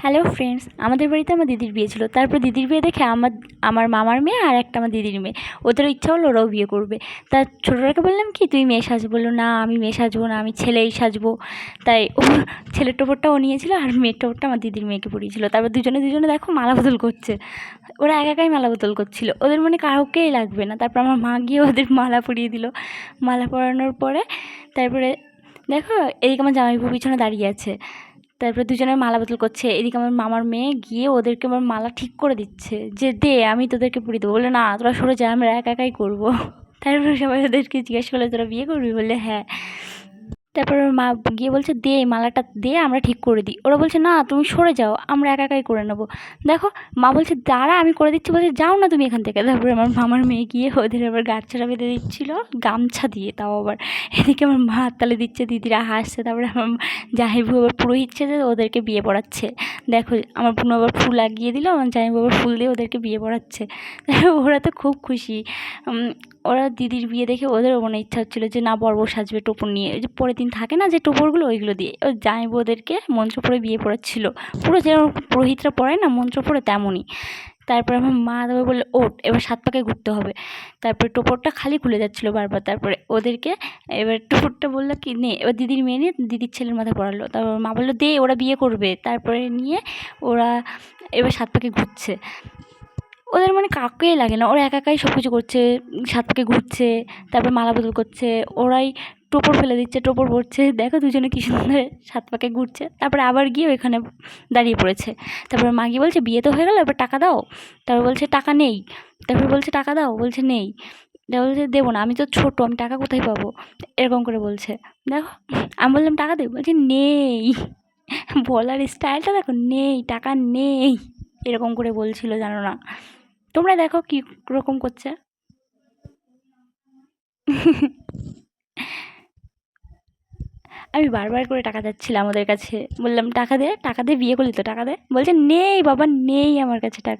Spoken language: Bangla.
হ্যালো ফ্রেন্ডস, আমাদের বাড়িতে আমার দিদির বিয়ে ছিল। তারপর দিদির বিয়ে দেখে আমার মামার মেয়ে আর একটা আমার দিদির মেয়ে, ওদের ইচ্ছা হলো ওরাও বিয়ে করবে। তা ছোটোটাকে বললাম কি তুই মেয়ে সাজ, বললো না আমি মেয়ে সাজবো না, আমি ছেলেই সাজবো। তাই ও ছেলের টোপরটা ও নিয়েছিল আর মেয়ের টোপরটা আমার দিদির মেয়েকে পরিয়েছিল। তারপর দুজনে দেখো মালা বদল করছে। ওরা একাই মালা বদল করছিল, ওদের মনে কাউকেই লাগবে না। তারপর আমার মা গিয়ে ওদের মালা পরিয়ে দিল। মালা পরানোর পরে তারপরে দেখো এদিকে আমার জামাইবাবু পিছনে দাঁড়িয়ে আছে। তারপরে দুজনের মালা বদল করছে। এদিকে আমার মামার মেয়ে গিয়ে ওদেরকে আমার মালা ঠিক করে দিচ্ছে যে দে আমি তোদেরকে পরিয়ে দেবো। বলে না তোরা সরে যা, আমরা একাই করবো। তারপরে সবাই ওদেরকে জিজ্ঞেস করলে তোরা বিয়ে করবি, বললে হ্যাঁ। তারপর ওর মা গিয়ে বলছে দে মালাটা দে আমরা ঠিক করে দিই। ওরা বলছে না তুমি সরে যাও, আমরা একাই করে নেবো। দেখো মা বলছে দাঁড়া আমি করে দিচ্ছি, বলছে যাও না তুমি এখান থেকে। তারপরে আমার মামার মেয়ে গিয়ে ওদের আবার গাছছাড়া বেঁধে দিচ্ছিলো গামছা দিয়ে, তাও আবার। এদিকে আমার মা হাততালি দিচ্ছে, দিদিরা হাসছে। তারপরে আমার জামাইবাবু আবার পুরোহিত সেজে ওদেরকে বিয়ে পড়াচ্ছে। দেখো আমার বোন আবার ফুল লাগিয়ে দিল, আমার জামাইবাবু ফুল দিয়ে ওদেরকে বিয়ে পড়াচ্ছে। ওরা তো খুব খুশি। ওরা দিদির বিয়ে দেখে ওদেরও মনে ইচ্ছা হচ্ছিলো যে না বড় সাজবে টোপর নিয়ে। ওই যে পরের দিন থাকে না যে টোপরগুলো, ওইগুলো দিয়ে ওই জামাইবাবু ওদেরকে মন্ত্র পড়ে বিয়ে পড়াচ্ছিলো। পুরো যেরকম পুরোহিতরা পড়ায় না মন্ত্র পড়ে, তেমনই। তারপরে আমার মা তারপরে বললো ওঠ এবার 7 পাকে ঘুরতে হবে। তারপরে টোপরটা খালি খুলে যাচ্ছিলো বারবার। তারপরে ওদেরকে এবার টোপরটা বললো কি নে, এবার দিদির মেয়ে নিয়ে দিদির ছেলের মাথায় পড়ালো। তারপর মা বললো দে ওরা বিয়ে করবে। তারপরে নিয়ে ওরা এবার 7 পাকে ঘুরছে। ওদের মানে কাউকেই লাগে না, ওরা একাই সব কিছু করছে। 7 পাকে ঘুরছে, তারপর মালা বদল করছে, ওরাই টোপর ফেলে দিচ্ছে, টোপর পড়ছে। দেখো দুজনে কি সুন্দর 7 পাকে ঘুরছে। তারপরে আবার গিয়ে ওইখানে দাঁড়িয়ে পড়েছে। তারপর মা গিয়ে বলছে বিয়ে তো হয়ে গেল, এবার টাকা দাও। তারপর বলছে টাকা নেই। তারপর বলছে টাকা দাও, বলছে নেই। তারপর বলছে দেবো না, আমি তো ছোটো, আমি টাকা কোথায় পাবো, এরকম করে বলছে। দেখো আমি বললাম টাকা দেবো, বলছে নেই। বলার স্টাইলটা দেখো, নেই টাকা নেই, এরকম করে বলছিল জানো না। তোমরা দেখো কি রকম করছে। আমি বারবার করে টাকা চাচ্ছিলাম ওদের কাছে, বললাম টাকা দে বিয়ে করলি তো টাকা দে। বলছে নেই বাবা নেই আমার কাছে টাকা।